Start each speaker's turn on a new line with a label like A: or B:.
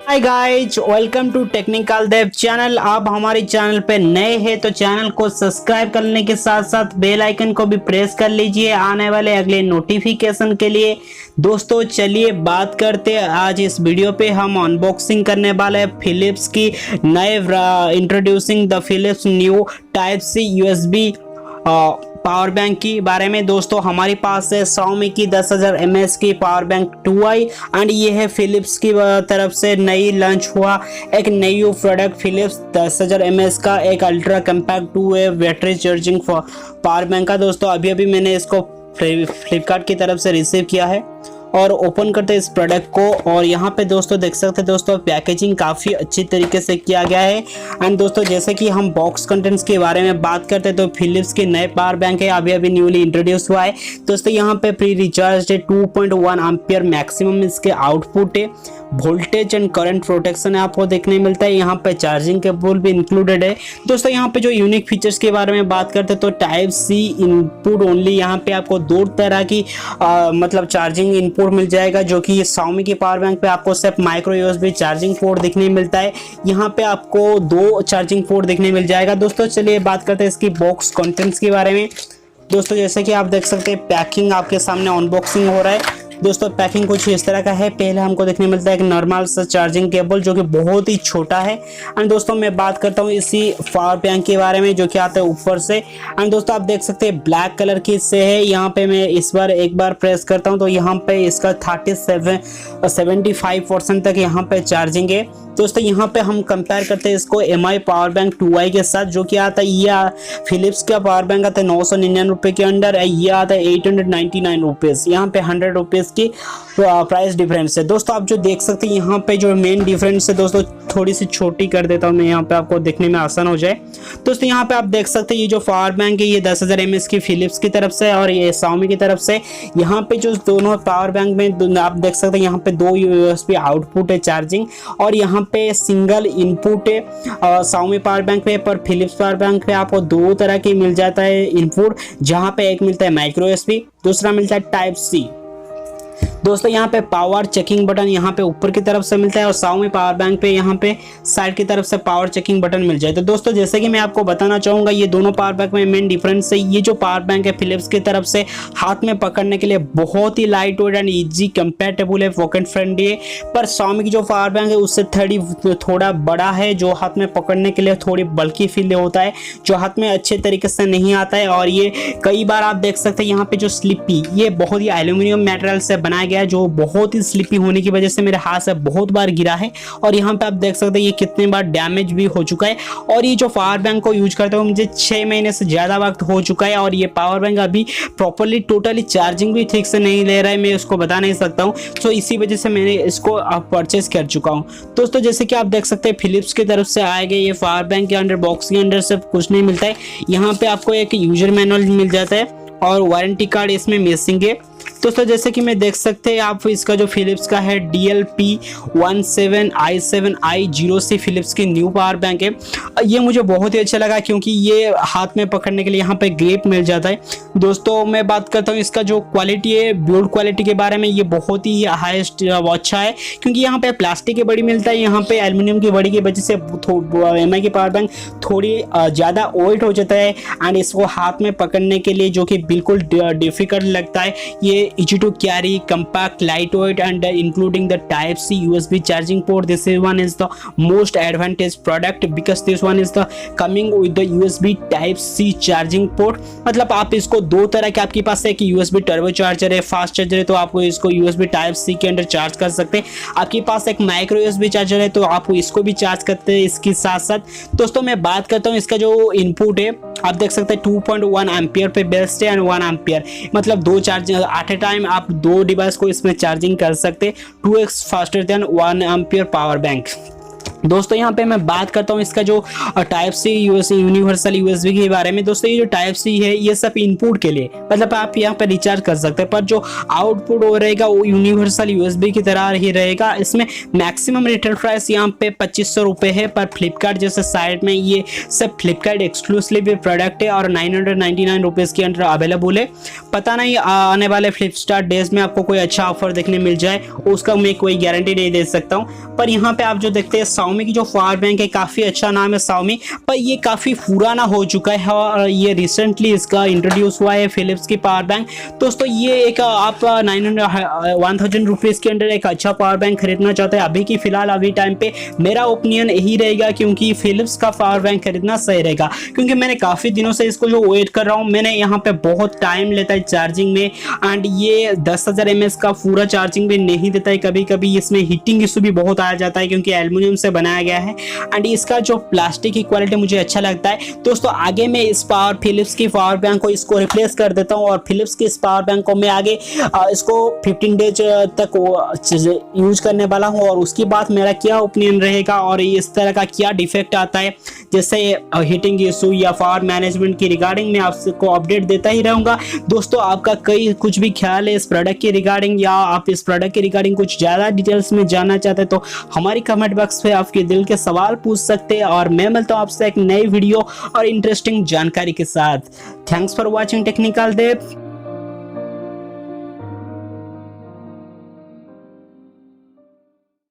A: Hi guys, welcome to technical Dev channel. आप हमारे channel पे नए हैं तो चैनल को सब्सक्राइब करने के साथ साथ बेल आइकन को भी प्रेस कर लीजिए आने वाले अगले नोटिफिकेशन के लिए। दोस्तों चलिए बात करते हैं। आज इस वीडियो पे हम अनबॉक्सिंग करने वाले हैं फिलिप्स की नए introducing the Philips new type C USB power bank की बारे में। दोस्तों हमारे पास है Xiaomi की 10,000 mAh की पावर बैंक 2i एंड ये है फिलिप्स की तरफ से नई लॉन्च हुआ एक न्यू प्रोडक्ट फिलिप्स 10,000 mAh का एक ultra compact 2 battery charging power bank का। दोस्तों अभी अभी मैंने इसको फ्लिपकार्ट की तरफ से रिसीव किया है और ओपन करते हैं इस प्रोडक्ट को। और यहाँ पे दोस्तों देख सकते हैं दोस्तों पैकेजिंग काफ़ी अच्छी तरीके से किया गया है। एंड दोस्तों जैसे कि हम बॉक्स कंटेंट्स के बारे में बात करते हैं तो फिलिप्स के नए पावर बैंक है, अभी अभी न्यूली इंट्रोड्यूस हुआ है। दोस्तों यहाँ पे प्री रिचार्ज है, 2.1 एम्पियर मैक्सिमम इसके आउटपुट है। वोल्टेज एंड करंट प्रोटेक्शन आपको देखने मिलता है। यहाँ पे चार्जिंग केबल भी इंक्लूडेड है। दोस्तों यहाँ पे जो यूनिक फीचर्स के बारे में बात करते हैं तो टाइप सी इनपुट ओनली, यहाँ पे आपको दो तरह की मतलब चार्जिंग इनपुट मिल जाएगा, जो कि Xiaomi की पावर बैंक पे आपको सिर्फ माइक्रो यूएसबी चार्जिंग पोर्ट दिखने मिलता है। यहाँ पे आपको दो चार्जिंग पोर्ट दिखने मिल जाएगा। दोस्तों चलिए बात करते हैं इसकी बॉक्स कंटेंट्स के बारे में। दोस्तों जैसे कि आप देख सकते हैं पैकिंग आपके सामने अनबॉक्सिंग हो रहा है। दोस्तों पैकिंग कुछ इस तरह का है। पहले हमको देखने मिलता है एक नॉर्मल सा चार्जिंग केबल जो कि बहुत ही छोटा है। एंड दोस्तों मैं बात करता हूँ इसी पावर बैंक के बारे में जो कि आता है ऊपर से। एंड दोस्तों आप देख सकते हैं ब्लैक कलर की इससे है। यहाँ पे मैं एक बार प्रेस करता हूँ तो यहाँ पे इसका 75% तक यहाँ पे चार्जिंग है। दोस्तों यहाँ पे हम कंपेयर करते हैं इसको MI पावर बैंक 2i के साथ, जो कि आता है ये फिलिप्स का पावर बैंक आता है 999 रुपये के अंडर, ये आता है 899 रुपीज़। यहाँ पे 100 रुपीज़ की प्राइस डिफरेंस है। दोस्तों आप जो देख सकते हैं यहाँ पे जो मेन डिफरेंस है, दोस्तों थोड़ी सी छोटी कर देता हूँ मैं यहाँ पे आपको देखने में आसान हो जाए। दोस्तों यहाँ पे आप देख सकते हैं ये जो पावर बैंक है ये 10,000 mAh की फिलिप्स की तरफ से और ये Xiaomi की तरफ से। यहाँ पे जो दोनों पावर बैंक में आप देख सकते हैं यहाँ पे दो USB आउटपुट है चार्जिंग, और यहाँ पे सिंगल इनपुट है Xiaomi पावर बैंक पे। पर फिलिप्स पावर बैंक पे आपको दो तरह की मिल जाता है इनपुट, जहाँ पे एक मिलता है माइक्रो USB, दूसरा मिलता है टाइप सी। दोस्तों यहाँ पे पावर चेकिंग बटन यहाँ पे ऊपर की तरफ से मिलता है और Xiaomi पावर बैंक पे यहाँ पे साइड की तरफ से पावर चेकिंग बटन मिल जाए। तो दोस्तों जैसे कि मैं आपको बताना चाहूँगा ये दोनों पावर बैंक में मेन डिफरेंस है। ये जो पावर बैंक है फिलिप्स की तरफ से हाथ में पकड़ने के लिए बहुत ही light weight and easy compatible है, पॉकेट फ्रेंडली है। पर Xiaomi की जो पावर बैंक है उससे थोड़ा बड़ा है, जो हाथ में पकड़ने के लिए थोड़ी बल्कि फील होता है, जो हाथ में अच्छे तरीके से नहीं आता है। और ये कई बार आप देख सकते हैं यहाँ पे जो स्लिपी, ये बहुत ही एल्यूमिनियम मटेरियल से बनाया गया है, जो बहुत ही स्लिपी होने की वजह से मेरे हाथ से बहुत बार गिरा है। और यहाँ पे आप देख सकते हैं ये कितने बार डैमेज भी हो चुका है। और ये जो पावर बैंक को यूज करते हुए मुझे 6 महीने से ज़्यादा वक्त हो चुका है, और ये पावर बैंक अभी प्रॉपरली टोटली चार्जिंग भी ठीक से नहीं ले रहा है, मैं उसको बता नहीं सकता हूँ। सो इसी वजह से मैंने इसको परचेज कर चुका हूँ। दोस्तों जैसे कि आप देख सकते हैं फिलिप्स की तरफ से आए गए ये पावर बैंक के अंदर बॉक्स के अंदर से कुछ नहीं मिलता है। यहाँ पे आपको एक यूजर मैनुअल मिल जाता है और वारंटी कार्ड इसमें मिसिंग है। दोस्तों जैसे कि मैं देख सकते हैं आप इसका जो फिलिप्स का है DLP17i7i0C फिलिप्स की न्यू पावर बैंक है। ये मुझे बहुत ही अच्छा लगा क्योंकि ये हाथ में पकड़ने के लिए यहाँ पे ग्रिप मिल जाता है। दोस्तों मैं बात करता हूँ इसका जो क्वालिटी है, बिल्ड क्वालिटी के बारे में, ये बहुत ही हाईएस्ट अच्छा है क्योंकि यहाँ पे प्लास्टिक की बड़ी मिलता है, यहाँ पे एल्यूमिनियम की बड़ी की वजह से MI की पावर बैंक थोड़ी ज़्यादा वेट हो जाता है एंड इसको हाथ में पकड़ने के लिए जो कि बिल्कुल डिफिकल्ट लगता है। ये easy to carry, compact, lightweight and including the type C USB charging port. This one is the most advantage product because this one is the coming with the USB type C charging port। मतलब आप इसको दो तरह के आपके पास है कि USB turbo charger है, फास्ट चार्जर है, तो आप इसको USB टाइप C के अंदर चार्ज कर सकते हैं। आपके पास एक माइक्रो USB चार्जर है तो आप इसको भी चार्ज करते हैं इसके साथ साथ। दोस्तों मैं बात करता हूँ इसका जो इनपुट है, आप देख सकते हैं 2.1 एम्पियर पे बेस्ट है एंड 1 एम्पियर, मतलब दो चार्जर एट ए टाइम आप दो डिवाइस को इसमें चार्जिंग कर सकते हैं, 2x faster than 1 ampere power bank. दोस्तों यहाँ पे मैं बात करता हूँ इसका जो टाइप सी यूनिवर्सल यूएसबी के बारे में। दोस्तों ये जो टाइप सी है ये सब इनपुट के लिए, मतलब आप यहाँ पे रिचार्ज कर सकते हैं, पर जो आउटपुट हो रहेगा वो यूनिवर्सल यूएसबी की तरह ही रहेगा। इसमें मैक्सिमम रिटेल प्राइस यहाँ पे 2500 रुपये है, पर फ्लिपकार्ट जैसे साइट में ये सब फ्लिपकार्ट एक्सक्लूसिव प्रोडक्ट है और 999 रुपीज़ के अंदर अवेलेबल है। पता नहीं आने वाले फ्लिपकार्ट डेज में आपको कोई अच्छा ऑफर देखने मिल जाए, उसका मैं कोई गारंटी नहीं दे सकता हूँ। पर यहाँ पे आप जो देखते हैं Xiaomi की जो पावर बैंक है, काफ़ी अच्छा नाम है Xiaomi, पर ये काफ़ी पुराना हो चुका है और ये रिसेंटली इसका इंट्रोड्यूस हुआ है फिलिप्स की पावर बैंक। दोस्तों ये एक आप 1000 रुपीज़ के अंदर एक अच्छा पावर बैंक खरीदना चाहते हैं अभी की फ़िलहाल अभी टाइम पे, मेरा ओपिनियन यही रहेगा क्योंकि फिलिप्स का पावर बैंक खरीदना सही रहेगा। क्योंकि मैंने काफ़ी दिनों से इसको जो वेट कर रहा हूँ, मैंने यहाँ पे बहुत टाइम लेता है चार्जिंग में एंड ये 10,000 mAh का पूरा चार्जिंग भी नहीं देता है। कभी कभी इसमें हीटिंग इशू भी बहुत आ जाता है क्योंकि एल्युमिनियम से बनाया गया है एंड इसका जो प्लास्टिक की क्वालिटी मुझे अच्छा लगता है। दोस्तों आगे मैं इस फिलिप्स की पावर बैंक को इसको रिप्लेस कर देता हूँ और फिलिप्स की इस पावर बैंक को मैं आगे इसको 15 डेज तक यूज करने वाला हूँ और उसके बाद मेरा क्या ओपिनियन रहेगा और इस तरह का क्या डिफेक्ट आता है, जैसे हीटिंग इशू या पावर मैनेजमेंट की रिगार्डिंग मैं आपको अपडेट देता ही रहूँगा। दोस्तों आपका कुछ भी ख्याल है इस प्रोडक्ट की रिगार्डिंग या आप इस प्रोडक्ट की रिगार्डिंग कुछ ज़्यादा डिटेल्स में जानना चाहते हैं तो हमारी कमेंट बॉक्स पे आपके दिल के सवाल पूछ सकते हैं और मैं मिलता हूँ आपसे एक नई वीडियो और इंटरेस्टिंग जानकारी के साथ। Thanks for watching technical depth.